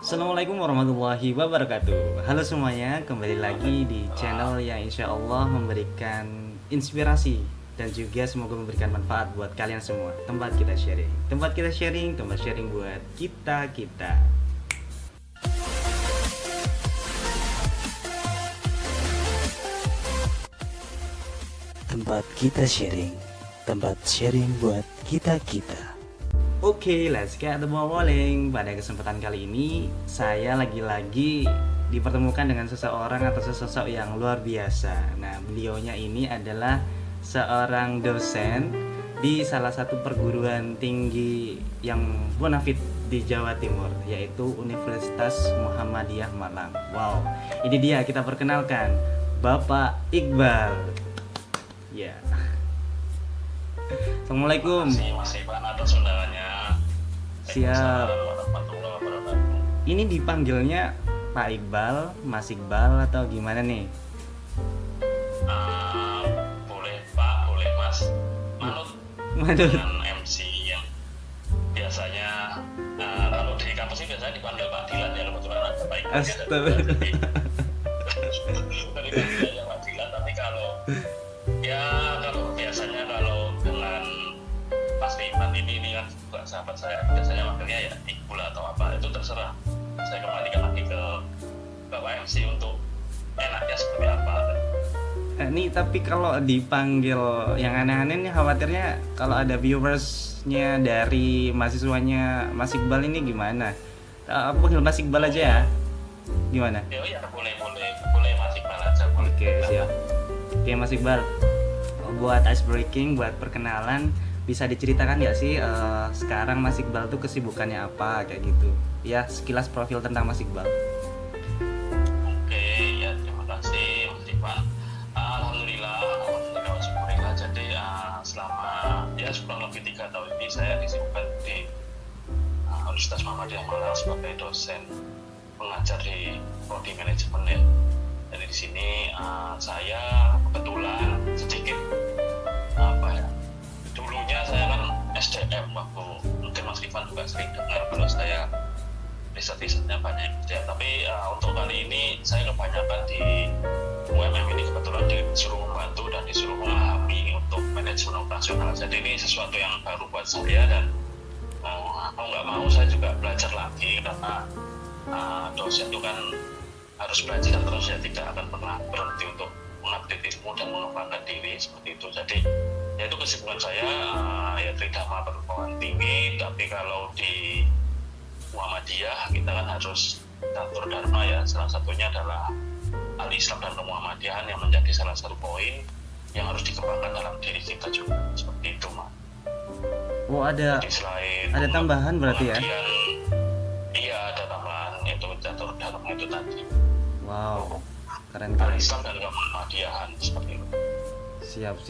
Assalamualaikum warahmatullahi wabarakatuh. Halo semuanya, kembali lagi di channel yang insya Allah memberikan inspirasi dan juga semoga memberikan manfaat buat kalian semua. Tempat sharing buat kita. Tempat sharing buat kita. Oke, let's get the ball rolling. Pada kesempatan kali ini, saya lagi-lagi dipertemukan dengan seseorang atau sesosok yang luar biasa. Nah, beliaunya ini adalah seorang dosen di salah satu perguruan tinggi yang bonafit di Jawa Timur, yaitu Universitas Muhammadiyah Malang. Wow, ini dia, kita perkenalkan Bapak Iqbal. Ya. Assalamualaikum. Masih Pak atas undangannya. Siap. Ini dipanggilnya Pak Iqbal, Mas Iqbal atau gimana nih? Boleh Pak, boleh Mas. Manut dengan MC yang biasanya kalau di kampus ini biasanya dipanggil Pak Dilan ya, kebetulan ada Pak Iqbal. Astaga. Dari panggilnya Pak Dilan, tapi kalau biasanya kalau dengan Mas Iqbal ini kan juga sahabat saya, biasanya manggilnya ya Iqbal atau apa, itu terserah. Saya kembalikan lagi ke Bapak MC untuk enaknya seperti apa. Nih tapi kalau dipanggil yang aneh-aneh nih, khawatirnya kalau ada viewersnya dari mahasiswanya Mas Iqbal ini gimana? Aku panggil Mas Iqbal aja ya? Gimana? Ya boleh Mas Iqbal aja. Oke, siap. Oke Mas Iqbal, buat ice breaking, buat perkenalan, bisa diceritakan nggak sih sekarang Mas Iqbal tuh kesibukannya apa kayak gitu? Ya, sekilas profil tentang Mas Iqbal. Oke, ya terima kasih Mas Iqbal. Alhamdulillah syukurillah. Jadi selama kurang lebih 3 tahun ini saya disibukkan di Universitas Muhammadiyah Malang sebagai dosen pengajar di prodi manajemen ya. Jadi di sini saya kebetulan sedikit dulunya saya kan SDM, waktu mungkin Mas Ivan juga sering dengar kalau saya risetnya banyak SDM, tapi untuk kali ini saya kebanyakan di UMM ini kebetulan disuruh membantu dan disuruh memahami untuk manajemen operasional. Jadi ini sesuatu yang baru buat saya dan mau nggak mau saya juga belajar lagi karena dosen itu kan harus belajar terus ya, tidak akan pernah berhenti untuk mengupdate ilmu dan mengembangkan diri seperti itu. Jadi ya itu kesibukan saya, ya tridharma perguruan tinggi, tapi kalau di Muhammadiyah kita kan harus catur dharma ya, salah satunya adalah al-Islam dan kemuhammadiyahan yang menjadi salah satu poin yang harus dikembangkan dalam diri kita juga, seperti itu Mas. Oh, ada tambahan berarti ya? Iya, ada tambahan, itu catur dharma itu tadi. Wow, keren. Al-Islam dan kemuhammadiyahan seperti itu. Siap.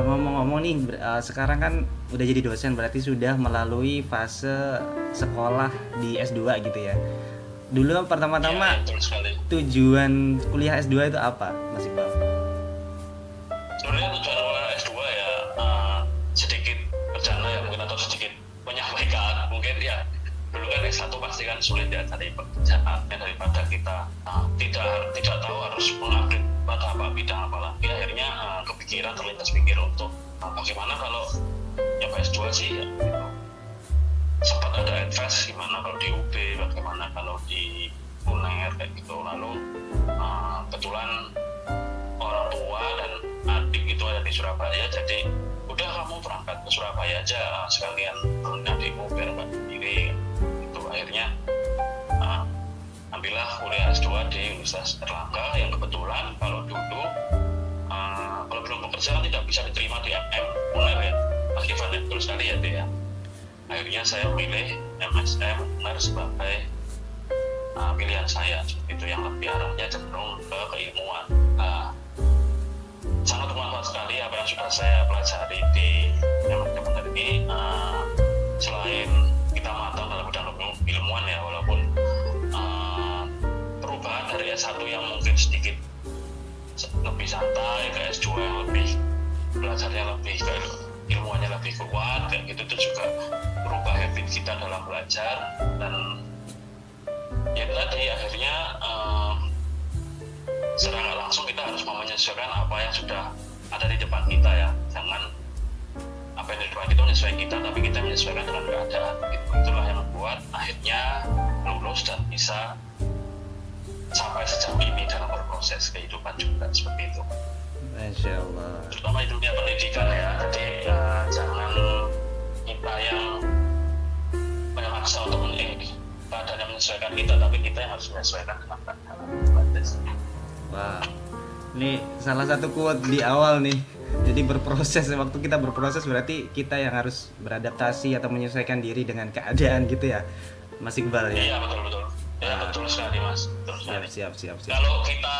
Ngomong-ngomong nih, sekarang kan udah jadi dosen, berarti sudah melalui fase sekolah di S2 gitu ya. Dulu pertama-tama tujuan kuliah S2 itu apa, Mas Iqbal? Sebenarnya tujuan kuliah S2 ya sedikit bercanda ya mungkin, atau sedikit menyampaikan mungkin ya. Dulu kan S1 pasti kan sulit ya cari pekerjaan, daripada kita tidak tahu harus mengupdate pada apa bidang apa lagi. Akhirnya kepikiran, terlintas pikir untuk bagaimana kalau nyoba S2 sih ya, gitu. Sempat ada advice gimana kalau di UB, bagaimana kalau di UNER kayak gitu. Lalu kebetulan orang tua dan adik itu ada di Surabaya, jadi udah kamu berangkat ke Surabaya aja sekalian turunnya di UB biar sendiri gitu. Akhirnya ambillah kuliah S2 di Universitas Erlangga yang kebetulan kalau dulu kalau belum bekerja kan tidak bisa diterima di MM UNER ya Mas Ivan ya, terus sekali ya dia. Akhirnya saya memilih MSM UNER sebagai pilihan saya, seperti itu, yang lebih arahnya cenderung ke keilmuan. Sangat bermanfaat sekali apa yang sudah saya pelajari di manajemen ini. Selain kita matang dalam bidang ilmuwan ya, walaupun perubahan dari S1 yang mungkin sedikit lebih santai ke S2 yang lebih belajarnya lebih ke ilmuannya lebih kuat kayak gitu, itu juga berubah habit kita dalam belajar dan akhirnya secara nggak langsung kita harus menyesuaikan apa yang sudah ada di depan kita ya. Jangan apa yang di depan kita menyesuaikan kita, tapi kita menyesuaikan dengan keadaan gitu. Itulah yang membuat akhirnya lulus dan bisa sampai sejauh ini dalam berproses kehidupan juga seperti itu. Masya Allah. Terutama di dunia pendidikan ya. Jadi jangan kita yang memaksa untuk keadaan yang menyesuaikan kita, tapi kita yang harus menyesuaikan dengan keadaan. Wah, ini salah satu quote di awal nih. Jadi berproses, waktu kita berproses berarti kita yang harus beradaptasi atau menyesuaikan diri dengan keadaan gitu ya, Mas Iqbal ya. Iya betul. Ya betul sekali Mas. Betul sekali. Siap. Kalau kita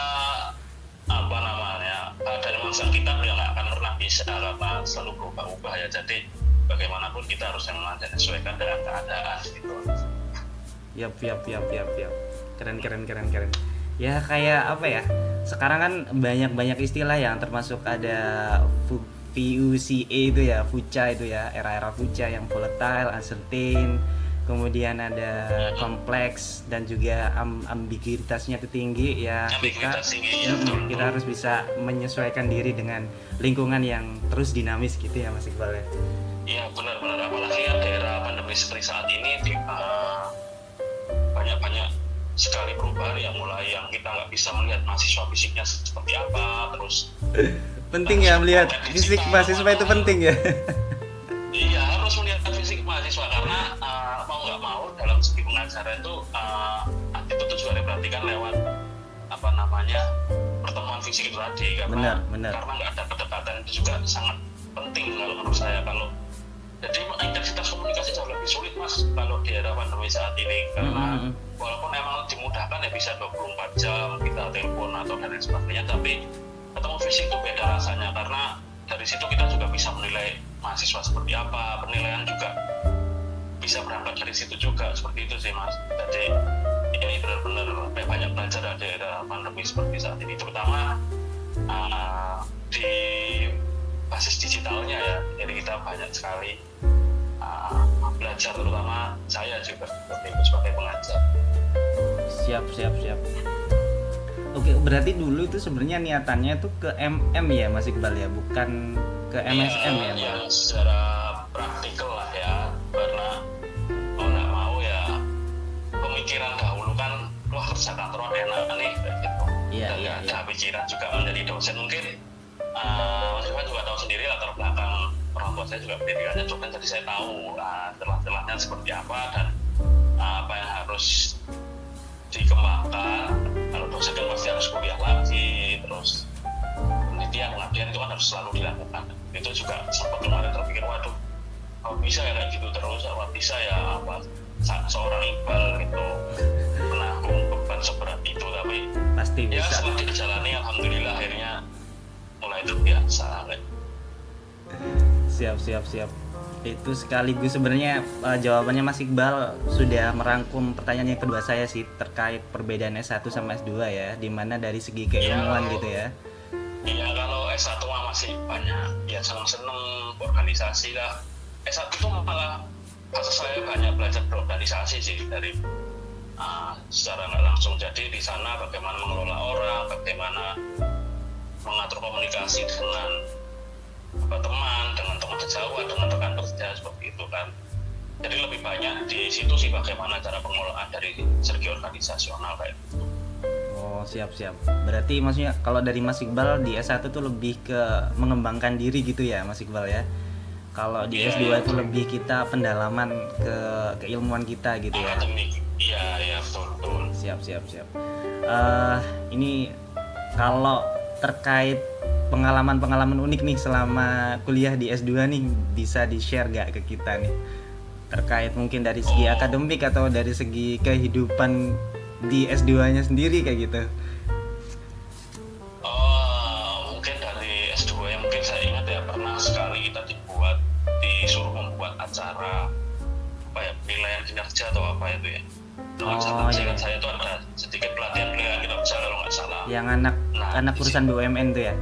apa namanya keadaan masa kita ya nggak akan pernah bisa karena selalu berubah-ubah ya. Jadi bagaimanapun kita harus yang menyesuaikan dengan keadaan gitu. Yap. Keren. Ya kayak apa ya? Sekarang kan banyak istilah yang termasuk ada VUCA itu ya, VUCA itu ya, era VUCA yang volatile, uncertain, kemudian ada kompleks dan juga ambiguitasnya itu tinggi ya. Kita harus bisa menyesuaikan diri dengan lingkungan yang terus dinamis gitu ya Mas Iqbal ya. Iya benar apalagi ya daerah pandemi seperti saat ini banyak sekali perubahan yang mulai yang kita nggak bisa melihat mahasiswa fisiknya seperti apa terus. Penting ya melihat fisik mahasiswa itu penting ya. Iya harus melihat fisik mahasiswa karena mau nggak mau dalam segi pengajaran itu itu juga diperhatikan lewat apa namanya pertemuan fisik itu tadi karena benar. Karena nggak ada kedekatan itu juga sangat penting kalau menurut saya. Kalau jadi intensitas komunikasi jauh lebih sulit Mas kalau di era pandemi saat ini karena walaupun emang dimudahkan ya bisa 24 jam kita telepon atau dan lain sebagainya, tapi ketemu fisik itu beda rasanya karena dari situ kita juga bisa menilai mahasiswa seperti apa, penilaian juga bisa berangkat dari situ juga seperti itu sih Mas. Jadi ini benar-benar banyak belajar dari era pandemi seperti saat ini, terutama di basis digitalnya ya. Jadi kita banyak sekali belajar, terutama saya juga sebagai pengajar. Siap. Oke, berarti dulu itu sebenarnya niatannya itu ke MM ya Mas Iqbal ya, bukan ke MSM ya? Ya secara praktikal lah ya, karena mau nggak mau ya pemikiran dahulu kan wah kerja kantoran enak nih kayak gitu. Iya. Ada pikiran juga menjadi dosen mungkin. Mas Iqbal juga tahu sendiri latar belakang orang tua saya juga pendidikannya dosen, jadi saya tahu celah-celahnya seperti apa dan apa yang harus dikembangkan. Kalau dosen kan pasti harus kuliah lagi, terus penelitian pengabdian itu kan harus selalu dilakukan. Itu juga sempat kemarin terpikir waduh bisa ya kayak gitu terus, apa bisa ya apa seorang Iqbal itu menanggung beban seberat itu, tapi pasti bisa. Ya setelah dijalani alhamdulillah akhirnya mulai terbiasa. Siap. Itu sekaligus sebenarnya jawabannya Mas Iqbal sudah merangkum pertanyaan yang kedua saya sih terkait perbedaan S1 sama S2 ya, dimana dari segi keilmuan gitu ya. Iya kalau S1 masih banyak ya seneng organisasi lah. S1 itu malah bahasa saya banyak belajar berorganisasi sih dari secara nggak langsung. Jadi di sana bagaimana mengelola orang, bagaimana mengatur komunikasi dengan teman, dengan teman sejawat, dengan rekan kerja seperti itu kan. Jadi lebih banyak di situ sih bagaimana cara pengelolaan dari segi organisasional kayak gitu. Oh siap. Berarti maksudnya kalau dari Mas Iqbal di S1 tuh lebih ke mengembangkan diri gitu ya Mas Iqbal ya. Kalau di S2 itu lebih kita pendalaman ke keilmuan kita gitu ya. Iya betul. Siap. Ini kalau terkait pengalaman unik nih selama kuliah di S2 nih, bisa di-share gak ke kita nih? Terkait mungkin dari segi akademik atau dari segi kehidupan di S2-nya sendiri kayak gitu. Mungkin dari S2 yang mungkin saya ingat ya, pernah sekali kita disuruh membuat acara apa ya, penilaian kinerja atau apa itu ya. Saya itu ada sedikit pelatihan kinerja kalau nggak salah. Yang anak perusahaan BUMN tuh ya?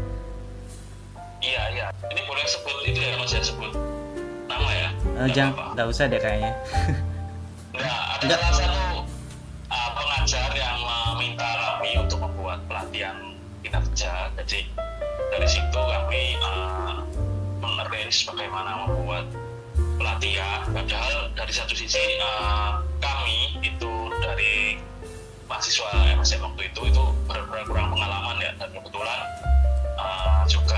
Iya. Ini boleh sebut itu ya Mas, ya sebut nama ya? Jangan, nggak usah deh kayaknya. Ada salah satu pengajar yang meminta kami untuk membuat pelatihan kinerja. Jadi dari situ kami mengarrange bagaimana membuat pelatihan. Padahal dari satu sisi kami itu dari mahasiswa MSM waktu itu benar-benar kurang pengalaman ya, dan kebetulan juga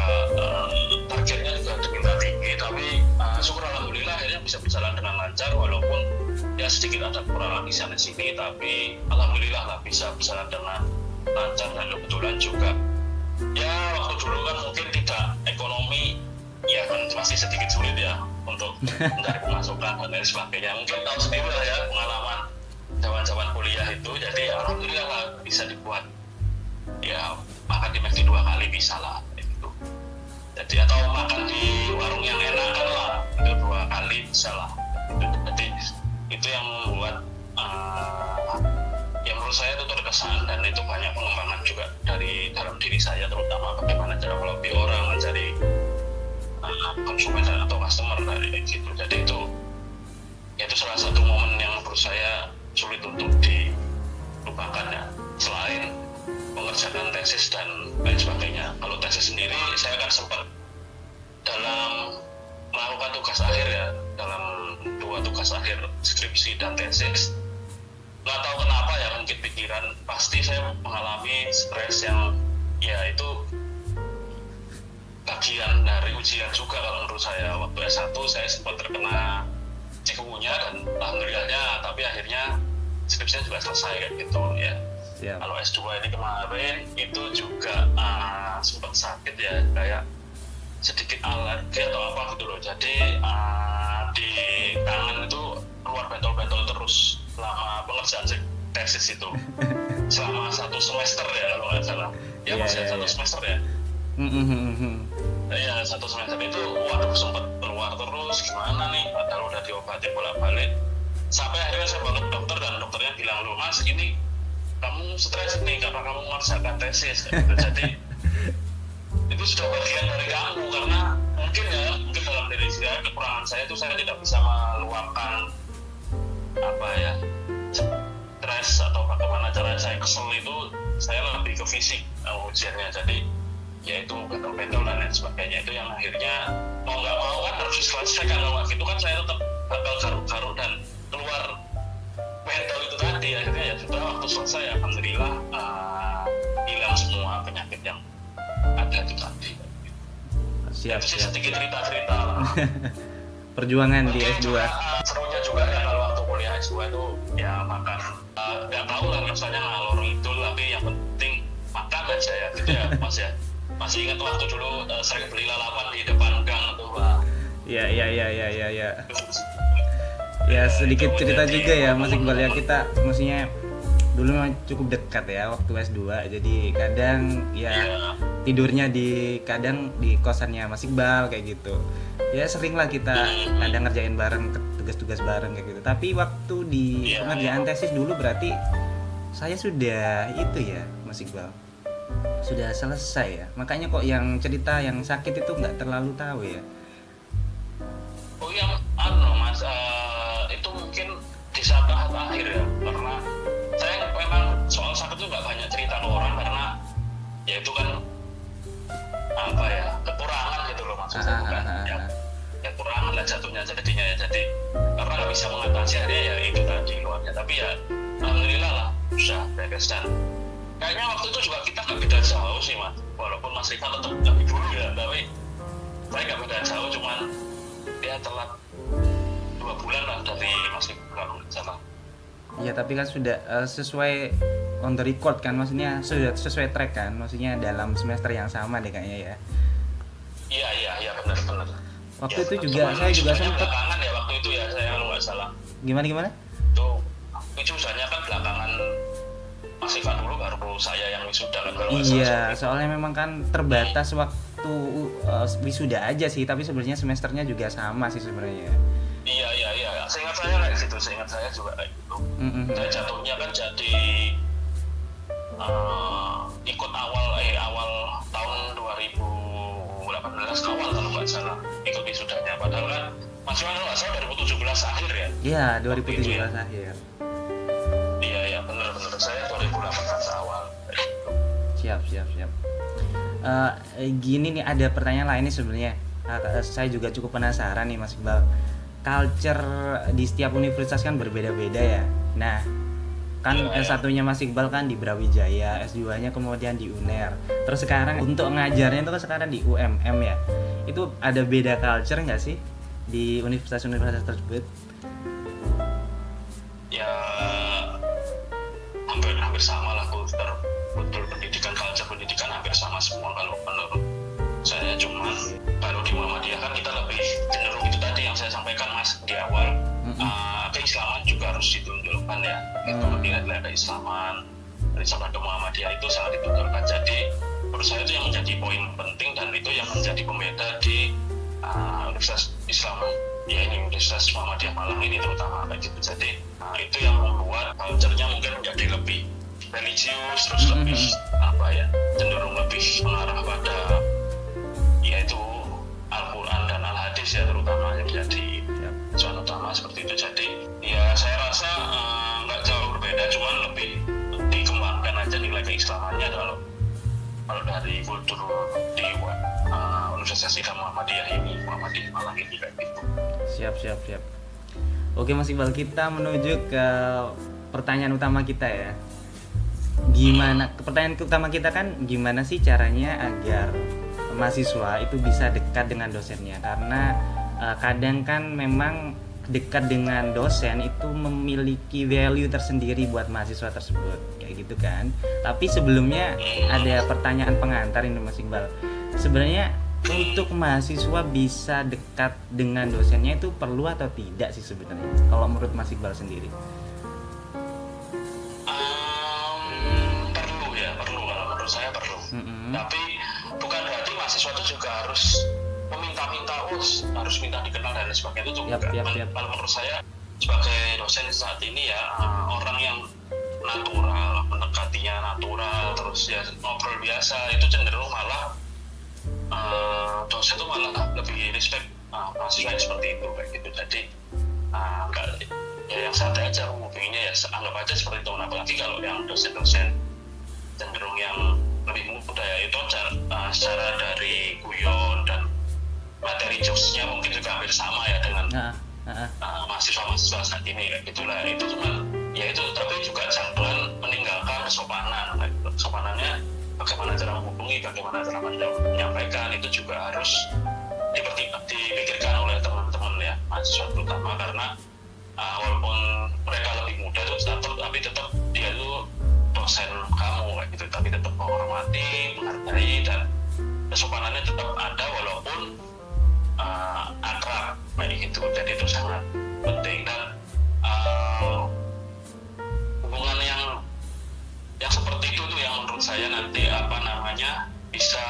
targetnya juga diminta tinggi, tapi syukur alhamdulillah akhirnya bisa berjalan dengan lancar, walaupun ya sedikit ada kekurangan di sana sini, tapi alhamdulillah lah bisa berjalan dengan lancar. Dan kebetulan juga ya waktu dulu kan mungkin tidak ekonomi ya kan masih sedikit sulit ya untuk mencari pemasukan dan lain sebagainya. Mungkin tahu sendiri lah ya pengalaman zaman kuliah itu. Jadi alhamdulillah lah bisa dibuat ya makan di McD 2 kali bisa lah gitu. Jadi atau makan di warung yang enak kan lah itu 2 kali bisa lah. Jadi itu yang membuat yang menurut saya itu terkesan, dan itu banyak pengembangan juga dari dalam diri saya, terutama bagaimana cara melobi orang, mencari konsumen atau customer dari situ. Jadi itu salah satu momen yang menurut saya sulit untuk dilupakan ya, selain mengerjakan tesis dan lain sebagainya. Kalau tesis sendiri saya kan sempat dalam melakukan tugas akhir ya, dalam 2 tugas akhir skripsi dan tesis, nggak tahu kenapa ya, mungkin pikiran pasti saya mengalami stres yang ya itu bagian dari ujian juga. Kalau menurut saya waktu S1 saya sempat terkena cikunya dan alhamdulillahnya, tapi akhirnya skripsinya juga selesai kayak gitu ya. Kalau S2 ini kemarin itu juga sempat sakit ya, kayak sedikit alergi atau apa gitu loh. Jadi di tangan itu keluar bentol-bentol terus selama pengerjaan tesis itu selama 1 semester ya kalau nggak salah ya. Masih 1 semester ya. Ya 1 semester itu waduh sempat keluar terus, gimana nih, padahal udah diobatin bolak-balik, sampai akhirnya saya bawa ke dokter dan dokternya bilang, loh mas ini kamu stres nih karena kamu mengerjakan tesis gitu. Jadi itu sudah bagian dari kamu, karena mungkin dalam diri saya kekurangan saya itu saya tidak bisa meluapkan apa ya stres atau bagaimana cara saya kesel itu, saya lebih ke fisik ujiannya. Jadi yaitu bentol-bentol dan lain sebagainya, itu yang akhirnya mau nggak mau kan harus diselesaikan. Kalau gitu kan saya tetap bakal garuk-garuk dan keluar bentol itu tadi. Akhirnya ya sudah, waktu selesai alhamdulillah hilang semua penyakit yang ada itu tadi. Siap. Sedikit cerita-cerita lah. Perjuangan di S2. Serunya juga ya kalau waktu kuliah S2 itu ya makan nggak tahu lah rasanya ngalor itu, tapi yang penting makan aja ya gitu ya mas ya. Masih ingat waktu dulu sering beli lalapan di depan gang tuh Pak. Iya. Ya sedikit cerita juga ya Mas Iqbal ya, kita maksudnya dulu memang cukup dekat ya waktu S2. Jadi kadang ya tidurnya kadang di kosannya Mas Iqbal kayak gitu. Ya sering lah kita kadang ngerjain bareng, tugas-tugas bareng kayak gitu. Tapi waktu di pengerjaan tesis dulu berarti saya sudah itu ya Mas Iqbal, sudah selesai ya. Makanya kok yang cerita yang sakit itu nggak terlalu tahu ya. Oh yang mas itu mungkin di saat akhir ya, karena saya memang soal sakit itu nggak banyak cerita ke orang, karena ya itu kan apa ya, kekurangan gitu loh maksudnya. Bukan ya kekurangan lah jatuhnya jadinya ya. Jadi karena nggak bisa mengatasi akhirnya ya itu tadi luarnya. Tapi ya alhamdulillah lah bisa beres. Dan kayaknya waktu itu juga kita nggak beda jauh sih mas, walaupun Mas Rifan tetap lebih dulu ya, tapi saya nggak beda jauh, cuman dia telat 2 bulan lah dari Mas Rifan sama. Iya tapi kan sudah sesuai on the record kan, maksudnya sudah sesuai track kan, maksudnya dalam semester yang sama deh kayaknya ya. Iya benar. Waktu ya, itu juga saya juga sempat belakangan ya waktu itu ya, saya kalau nggak salah. Gimana? Itu usahanya kan belakangan Mas Ivan dulu, baru saya yang wisuda kan kalau iya, soalnya memang kan terbatas waktu wisuda aja sih, tapi sebenarnya semesternya juga sama sih sebenarnya. Iya. Seingat saya kayak gitu, seingat saya juga kayak gitu. Saya jatuhnya kan jadi ikut awal tahun 2018 awal kalau nggak salah ikut wisudanya. Padahal kan Mas Ivan kalau nggak salah 2017 akhir ya. Iya, 2017 akhir. Iya benar. Saya Siap. Gini nih, ada pertanyaan lain nih sebenarnya. Saya juga cukup penasaran nih Mas Iqbal. Culture di setiap universitas kan berbeda-beda ya. Nah, kan S1-nya Mas Iqbal kan di Brawijaya, S2-nya kemudian di UNER. Terus sekarang untuk ngajarnya itu kan sekarang di UMM ya. Itu ada beda culture nggak sih di universitas-universitas tersebut? Ya hampir sama lah kultur pendidikan, culture pendidikan hampir sama semua kalau menurut saya. Cuman kalau di Muhammadiyah kan kita lebih cenderung itu tadi yang saya sampaikan Mas di awal, keislaman juga harus ditunjukkan ya. Itu nilai-nilai keislaman dari sabda Muhammadiyah itu sangat ditunjukkan. Jadi menurut saya itu yang menjadi poin penting dan itu yang menjadi pembeda di Universitas Islam ya ini, Universitas Muhammadiyah Malang ini terutama kayak gitu. Jadi itu yang membuat culture-nya mungkin menjadi lebih religius, terus lebih cenderung lebih mengarah pada yaitu Al-Quran dan Al-Hadis ya, terutama yang jadi tujuan utama seperti itu. Jadi ya saya rasa nggak jauh berbeda, cuman lebih dikembangkan aja nilai keislamannya kalau dari kultur di Universitas Islam Muhammadiyah ini, Muhammadiyah Malang ini kayak gitu. Siap. Oke Mas Iqbal, kita menuju ke pertanyaan utama kita ya. Pertanyaan utama kita kan gimana sih caranya agar mahasiswa itu bisa dekat dengan dosennya? Karena kadang kan memang dekat dengan dosen itu memiliki value tersendiri buat mahasiswa tersebut, kayak gitu kan. Tapi sebelumnya ada pertanyaan pengantar ini Mas Iqbal. Sebenarnya untuk mahasiswa bisa dekat dengan dosennya itu perlu atau tidak sih sebenarnya? Kalau menurut Mas Iqbal sendiri? Perlu kalau menurut saya perlu. Tapi bukan berarti mahasiswa itu juga harus meminta-minta, harus minta dikenal dan sebagainya. Itu juga. Kalau menurut saya sebagai dosen saat ini ya, orang yang natural, mendekatinya natural, terus ya ngobrol biasa, itu cenderung malah dosen itu malah lebih respect mahasiswa yang seperti itu kayak gitu. Jadi yang santai aja, pengennya ya anggap aja seperti itu. Apalagi kalau yang dosen-dosen cenderung yang lebih muda ya, itu secara dari guyon dan materi jokesnya mungkin juga hampir sama ya dengan mahasiswa-mahasiswa saat ini kayak gitulah. Itu cuma ya itu, tapi juga jangan meninggalkan kesopanan. Kesopanannya bagaimana cara menghubungi, bagaimana cara menyampaikan, itu juga harus dipikirkan oleh teman-teman ya, mahasiswa terutama, karena walaupun mereka lebih muda itu tapi tetap dia itu dosen kamu kayak gitu, tapi tetap menghormati, menghargai, dan kesopanannya tetap ada walaupun akrab kayak gitu. Jadi itu sangat penting. Dan hubungan yang seperti itu tuh yang menurut saya nanti bisa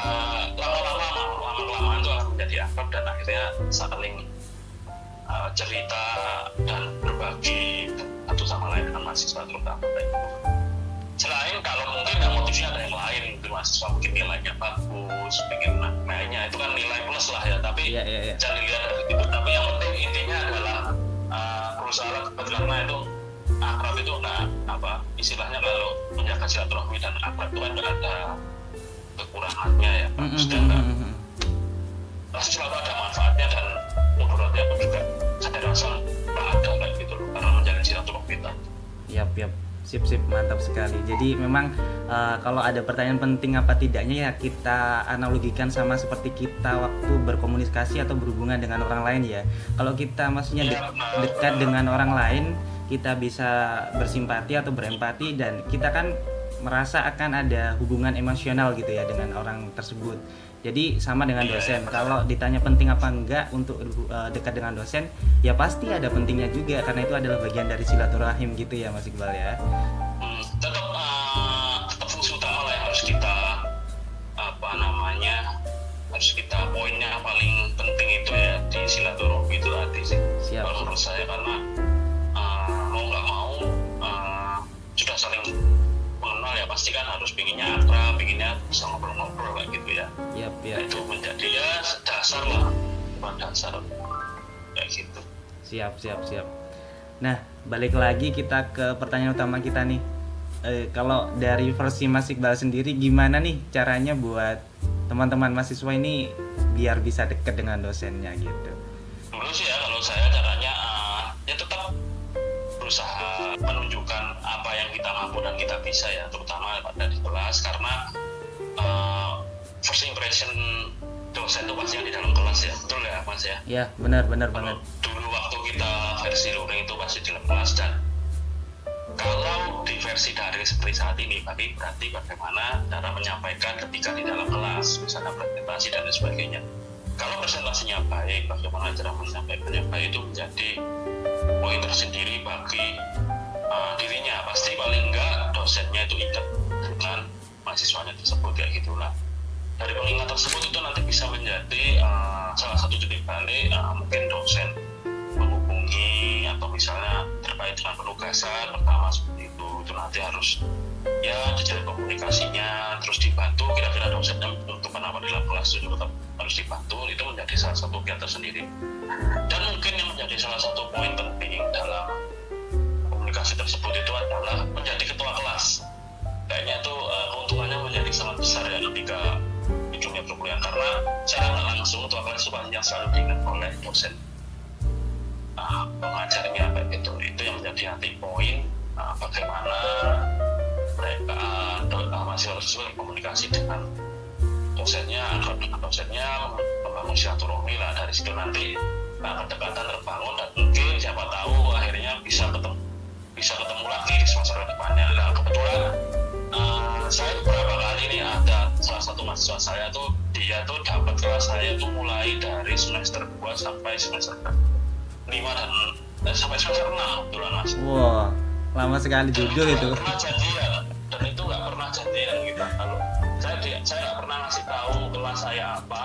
lama-kelamaan tuh akan menjadi akrab dan akhirnya saling cerita dan berbagi satu sama lain dengan mahasiswa terutama kayak gitu. Selain kalau mungkin yang motifnya ada yang lain, mungkin mahasiswa mungkin nilainya bagus, pengen nilainya itu kan nilai plus lah ya, tapi jangan dilihat dari itu. Tapi yang penting intinya adalah berusaha karena itu akrab itu istilahnya kalau menjaga silaturahmi dan akrab itu kan ada kekurangannya ya, sedangkan pasti selalu ada manfaatnya dan mudaratnya pun juga saya rasa ada kayak gitu loh, karena menjalin silaturahmi tadi. Yap, sip, mantap sekali. Jadi memang kalau ada pertanyaan penting apa tidaknya ya kita analogikan sama seperti kita waktu berkomunikasi atau berhubungan dengan orang lain ya. Kalau kita maksudnya dekat dengan orang lain, kita bisa bersimpati atau berempati dan kita kan merasa akan ada hubungan emosional gitu ya dengan orang tersebut. Jadi sama dengan dosen, kalau ditanya penting apa enggak untuk dekat dengan dosen, ya pasti ada pentingnya juga karena itu adalah bagian dari silaturahim gitu ya Mas Iqbal ya. Tetap fungsi utama lah yang harus kita harus kita poinnya paling penting itu ya di silaturahmi itu tadi sih. Kalau menurut saya, karena mau nggak mau sudah saling mengenal ya pasti kan harus pinginnya akrab, pinginnya bisa ngobrol-ngobrol kayak gitu ya. Itu menjadi ya dasar lah, bukan dasar kayak gitu. Siap. Nah, balik lagi kita ke pertanyaan utama kita nih. kalau dari versi Mas Iqbal sendiri gimana nih caranya buat teman-teman mahasiswa ini biar bisa deket dengan dosennya gitu? Dulu sih ya kalau saya caranya ya tetap berusaha menunjukkan apa yang kita mampu dan kita bisa ya, terutama pada di kelas, karena first impression dosen itu pasti yang di dalam kelas ya, betul ya Mas ya? Ya benar banget. Dulu waktu kita versi luring itu pasti di dalam kelas, dan kalau di versi daring seperti saat ini, tapi berarti bagaimana cara menyampaikan ketika di dalam kelas, misalnya presentasi dan lain sebagainya. Kalau presentasinya baik, bagaimana cara menyampaikannya baik itu menjadi poin tersendiri bagi dirinya. Pasti paling enggak dosennya itu ingat dengan mahasiswanya tersebut, kayak gitulah. Dari pengingat tersebut itu nanti bisa menjadi salah satu titik balik, mungkin dosen menghubungi atau misalnya terkait dengan penugasan pertama seperti itu nanti harus ya dijalin komunikasinya, terus dibantu kira-kira dosennya untuk apa di dalam kelas itu tetap harus dibantu. Itu menjadi salah satu kegiatan tersendiri, dan mungkin yang menjadi salah satu poin penting dalam komunikasi tersebut itu adalah menjadi ketua kelas. Kayaknya itu keuntungannya menjadi sangat besar ya ketika ujungnya perkuliahan, karena secara nggak langsung ketua kelas itu pasti yang selalu diingat oleh dosen pengajarnya kayak gitu. Itu yang menjadi nanti poin bagaimana mereka mahasiswa tersebut komunikasi dengan dosennya, agar dengan dosennya membangun silaturahmi lah. Dari situ nanti kedekatan terbangun, dan mungkin siapa tahu akhirnya bisa ketemu lagi di semester depannya. Nah kebetulan saya beberapa kali ini ada salah satu mahasiswa saya tuh, dia tuh dapat kelas saya tuh mulai dari semester 2 sampai semester 5 dan sampai semester 6 kebetulan Mas. Wah, lama sekali juga itu. Pernah janjian, dan itu nggak pernah janjian gitu. Kalau saya nggak pernah ngasih tahu kelas saya apa,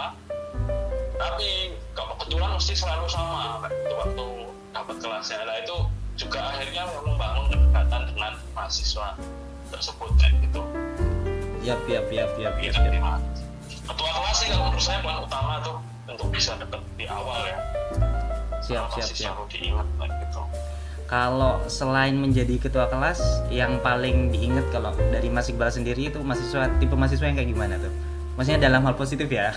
tapi kebetulan mesti selalu sama waktu dapat kelasnya. Nah itu juga akhirnya membangun kedekatan dengan mahasiswa tersebut kayak gitu. Yap. Ketua kelas sih kalau menurut saya poin utama tuh untuk bisa deket di awal ya. Siap. Selalu diingat kayak gitu. Kalau selain menjadi ketua kelas, yang paling diingat kalau dari Mas Iqbal sendiri itu tipe mahasiswa yang kayak gimana tuh? Maksudnya dalam hal positif ya?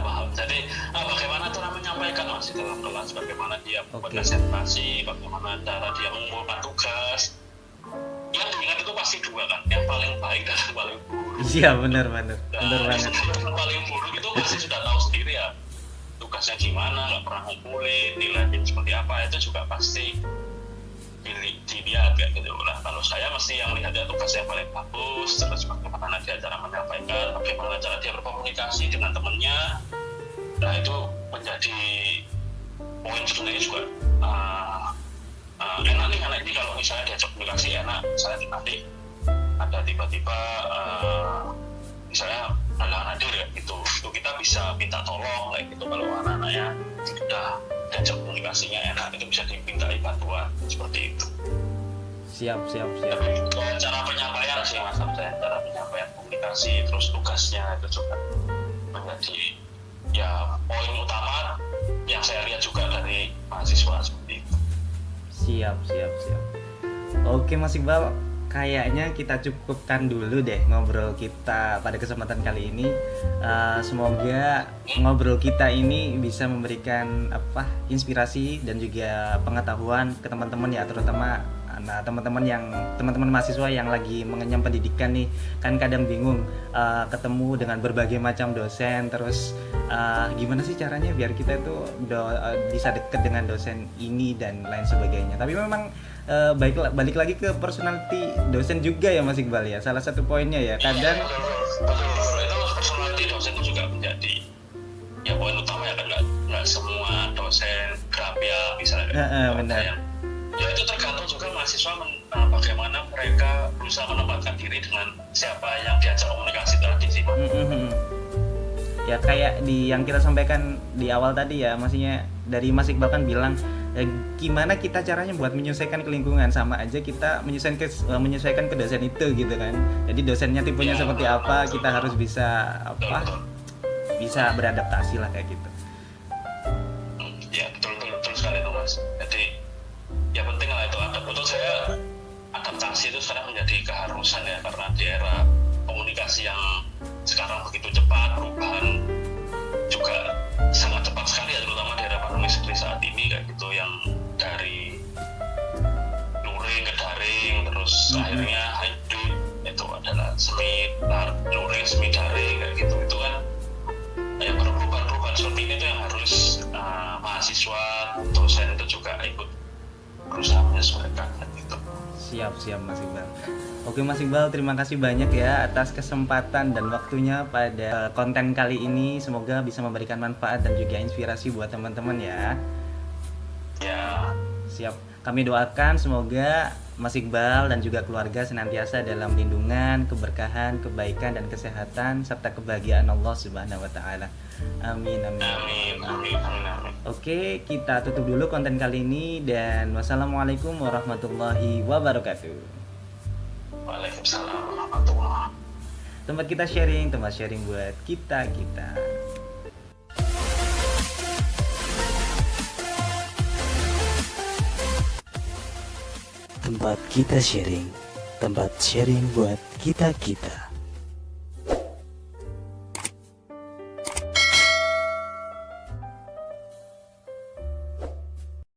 Paham. Jadi bagaimana cara menyampaikan Mas di dalam kelas, bagaimana dia membuat presentasi, bagaimana cara dia mengumpulkan tugas. Yang diingat itu pasti dua kan, yang paling baik dan yang paling buruk. Iya benar banget. Yang paling buruk itu pasti sudah tahu sendiri ya, tugasnya gimana, nggak pernah ngumpulin, nilainya seperti apa, itu juga pasti dilihat kayak gitu lah. Kalau saya mesti yang lihat ya tugas yang paling bagus, terus bagaimana dia cara menyampaikan, bagaimana cara dia berkomunikasi dengan temennya. Nah itu menjadi poin sebenarnya juga enak ini kalau misalnya diajak komunikasi enak. Misalnya nanti ada tiba-tiba misalnya ada hadir ya gitu, itu kita bisa minta tolong kayak gitu. Kalau anak-anaknya udah diajak komunikasinya enak, itu bisa dimintai bantuan seperti itu. Siap. Tapi cara penyampaian sih Mas, cara penyampaian komunikasi terus tugasnya itu juga menjadi ya poin utama yang saya lihat juga dari mahasiswa seperti itu. Siap. Oke Mas Iqbal, kayaknya kita cukupkan dulu deh ngobrol kita pada kesempatan kali ini. Semoga ngobrol kita ini bisa memberikan inspirasi dan juga pengetahuan ke teman-teman ya, terutama teman-teman mahasiswa yang lagi mengenyam pendidikan nih, kan kadang bingung ketemu dengan berbagai macam dosen, terus gimana sih caranya biar kita itu bisa deket dengan dosen ini dan lain sebagainya. Tapi memang balik lagi ke personality dosen juga ya Mas Iqbal ya, salah satu poinnya ya. Kadang itu personality dosen itu juga menjadi ya poin utama ya, kan nggak semua dosen grapia misalnya benar. Ya itu tergantung juga mahasiswa bagaimana mereka berusaha menempatkan diri dengan siapa yang diajak komunikasi tadi sih Pak. Ya kayak yang kita sampaikan di awal tadi ya, maksudnya dari Mas Iqbal kan bilang gimana kita caranya buat menyesuaikan ke lingkungan, sama aja kita menyesuaikan ke dosen itu gitu kan. Jadi dosennya tipenya seperti apa, kita harus bisa bisa beradaptasi lah kayak gitu. Ya betul sekali tuh Mas. Jadi ya penting lah itu menurut saya adaptasi itu sekarang menjadi keharusan ya, karena di era komunikasi yang sekarang begitu cepat, perubahan juga sangat cepat sekali ya, terutama di era pandemi seperti saat ini kayak gitu, yang dari luring ke daring, terus akhirnya hybrid itu adalah luring semi daring kayak gitu. Itu kan ya perubahan-perubahan seperti ini tuh yang harus mahasiswa, dosen itu juga ikut berusaha menyesuaikan gitu. Siap Mas Iqbal. Oke Mas Iqbal, terima kasih banyak ya atas kesempatan dan waktunya pada konten kali ini. Semoga bisa memberikan manfaat dan juga inspirasi buat teman-teman ya. Ya, Siap. Kami doakan semoga Mas Iqbal dan juga keluarga senantiasa dalam lindungan, keberkahan, kebaikan dan kesehatan serta kebahagiaan Allah Subhanahu wa taala. Amin amin. amin, amin, amin, amin. Oke, kita tutup dulu konten kali ini dan wassalamualaikum warahmatullahi wabarakatuh. Waalaikumsalam warahmatullahi. Tempat kita sharing, tempat sharing buat kita-kita. Tempat kita sharing, tempat sharing buat kita-kita.